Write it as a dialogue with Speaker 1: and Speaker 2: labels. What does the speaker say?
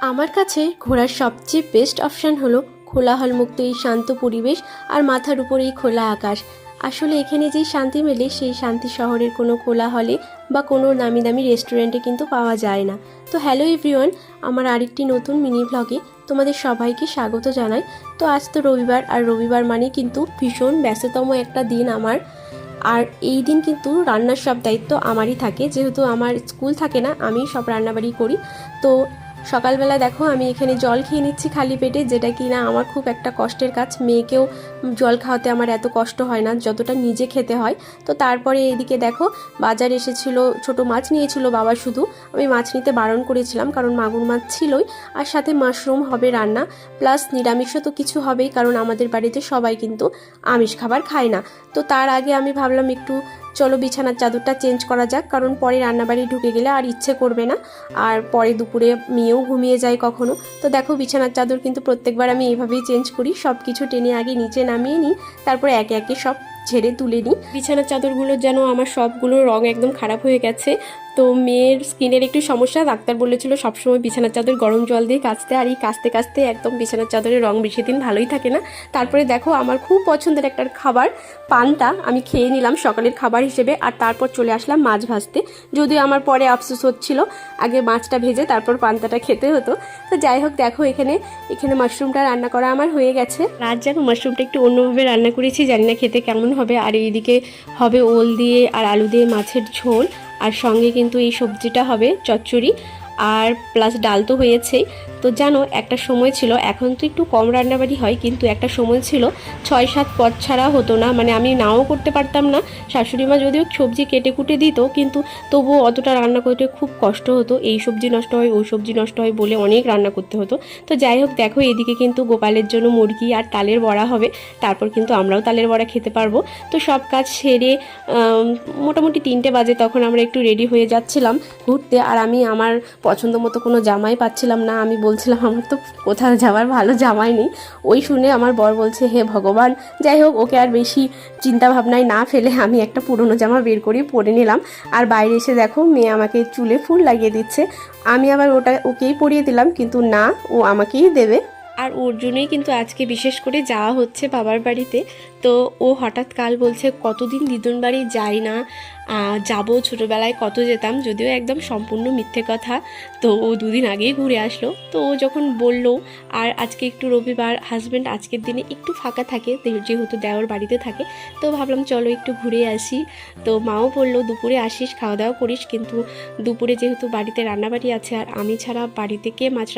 Speaker 1: আমার কাছে ঘোরার সবচেয়ে বেস্ট অপশান হলো কোলাহলমুক্ত এই শান্ত পরিবেশ আর মাথার উপর এই খোলা আকাশ। আসলে এখানে যেই শান্তি মেলে সেই শান্তি শহরের কোনো কোলাহলে বা কোনো নামি দামি রেস্টুরেন্টে কিন্তু পাওয়া যায় না। তো হ্যালো এভরিওয়ান, আমার আরেকটি নতুন মিনি ভ্লগে তোমাদের সবাইকে স্বাগত জানাই। তো আজ তো রবিবার, আর রবিবার মানে কিন্তু ভীষণ ব্যস্ততম একটা দিন আমার। আর এই দিন কিন্তু রান্নার সব দায়িত্ব আমারই থাকে, যেহেতু আমার স্কুল থাকে না, আমি সব রান্নাবাড়ি করি। তো সকালবেলা দেখো আমি এখানে জল খেয়ে নিচ্ছি খালি পেটে, যেটা কি না আমার খুব একটা কষ্টের কাজ। মেয়েকেও জল খাওয়াতে আমার এত কষ্ট হয় না যতটা নিজে খেতে হয়। তো তারপরে এদিকে দেখো বাজার এসেছিল, ছোট মাছ নিয়েছিল বাবা, শুধু আমি মাছ নিতে বারণ করেছিলাম কারণ মাগুর মাছ ছিলই, আর সাথে মাশরুম হবে রান্না, প্লাস নিরামিষও তো কিছু হবেই, কারণ আমাদের বাড়িতে সবাই কিন্তু আমিষ খাবার খায় না। তো তার আগে আমি ভাবলাম একটু চলো বিছানার চাদরটা চেঞ্জ করা যাক, কারণ পরে রান্নাবাড়ি ঢুকে গেলে আর ইচ্ছে করবে না, আর পরে দুপুরে মেয়েও ঘুমিয়ে যায় কখনো। তো দেখো বিছানার চাদর কিন্তু প্রত্যেকবার আমি এইভাবেই চেঞ্জ করি, সব কিছু টেনে আগে নিচে নামিয়ে নিই, তারপরে একে একে সব ঝেড়ে তুলে নিই। বিছানার চাদরগুলোর যেন আমার সবগুলো রং একদম খারাপ হয়ে গেছে। তো মেয়ের স্কিনের একটু সমস্যা, ডাক্তার বলেছিল সবসময় বিছানার চাদর গরম জল দিয়ে কাচতে, আর এই কাচতে কাচতে একদম বিছানার চাদরের রং বেশি দিন ভালোই থাকে না। তারপরে দেখো আমার খুব পছন্দের একটা খাবার পান্তা আমি খেয়ে নিলাম সকালের খাবার হিসেবে, আর তারপর চলে আসলাম মাছ ভাজতে। যদিও আমার পরে আফসোস হচ্ছিল, আগে মাছটা ভেজে তারপর পান্তাটা খেতে হতো। তো যাই হোক, দেখো এখানে মাশরুমটা রান্না করা আমার হয়ে গেছে। আজ যেন মাশরুমটা একটু অন্যভাবে রান্না করেছি, জানি না খেতে কেমন হবে। আর এইদিকে হবে ওল দিয়ে আর আলু দিয়ে মাছের ঝোল, আর সঙ্গে কিন্তু এই সবজিটা হবে চচ্চড়ি, আর প্লাস ডাল তো হয়েছেই। তো জানো একটা সময় ছিল, এখন তো একটু কম রান্নাবাড়ি হয়, কিন্তু একটা সময় ছিল 6-7 পদ ছাড়া হতো না, মানে আমি নাও করতে পারতাম না। শাশুড়ি মা যদিও সবজি কেটে কুটে দিত, কিন্তু তবুও অতটা রান্না করতে খুব কষ্ট হতো। এই সবজি নষ্ট হয়, ওই সবজি নষ্ট হয় বলে অনেক রান্না করতে হতো। তো যাই হোক, দেখো এদিকে কিন্তু গোপালের জন্য মুরগি আর তালের বড়া হবে, তারপর কিন্তু আমরাও তালের বড়া খেতে পারবো। তো সব কাজ সেরে মোটামুটি 3টে বাজে, তখন আমরা একটু রেডি হয়ে যাচ্ছিলাম ঘুরতে। আর আমি আমার পছন্দ মতো কোনো জামাই পাচ্ছিলাম না, আমি বলছিলাম আমার তো কোথাও যাওয়ার ভালো জামাই নেই। ওই শুনে আমার বর বলছে হে ভগবান। যাই হোক, ওকে আর বেশি চিন্তা ভাবনায় না ফেলে আমি একটা পুরনো জামা বের করে পরে নিলাম। আর বাইরে এসে দেখো মেয়ে আমাকে চুলে ফুল লাগিয়ে দিচ্ছে, আমি আবার ওকেই পরিয়ে দিলাম, কিন্তু না, ও আমাকেই দেবে। আর ওর জন্যই কিন্তু আজকে বিশেষ করে যাওয়া হচ্ছে বাবার বাড়িতে। তো ও হঠাৎ কাল বলছে কতদিন দিদুন বাড়ি যাই না, যাবো, ছোটোবেলায় কত যেতাম, যদিও একদম সম্পূর্ণ মিথ্যে কথা। তো ও 2 দিন আগেই ঘুরে আসলো। তো ও যখন বলল, আর আজকে একটু রবিবার, হাজব্যান্ড আজকের দিনে একটু ফাঁকা থাকে যেহেতু দেওর বাড়িতে থাকে, তো ভাবলাম চলো একটু ঘুরে আসি। তো মাও বললো দুপুরে আসিস, খাওয়া দাওয়া করিস, কিন্তু দুপুরে যেহেতু বাড়িতে রান্নাবাড়ি আছে, আর আমি ছাড়া বাড়িতে কে মাছ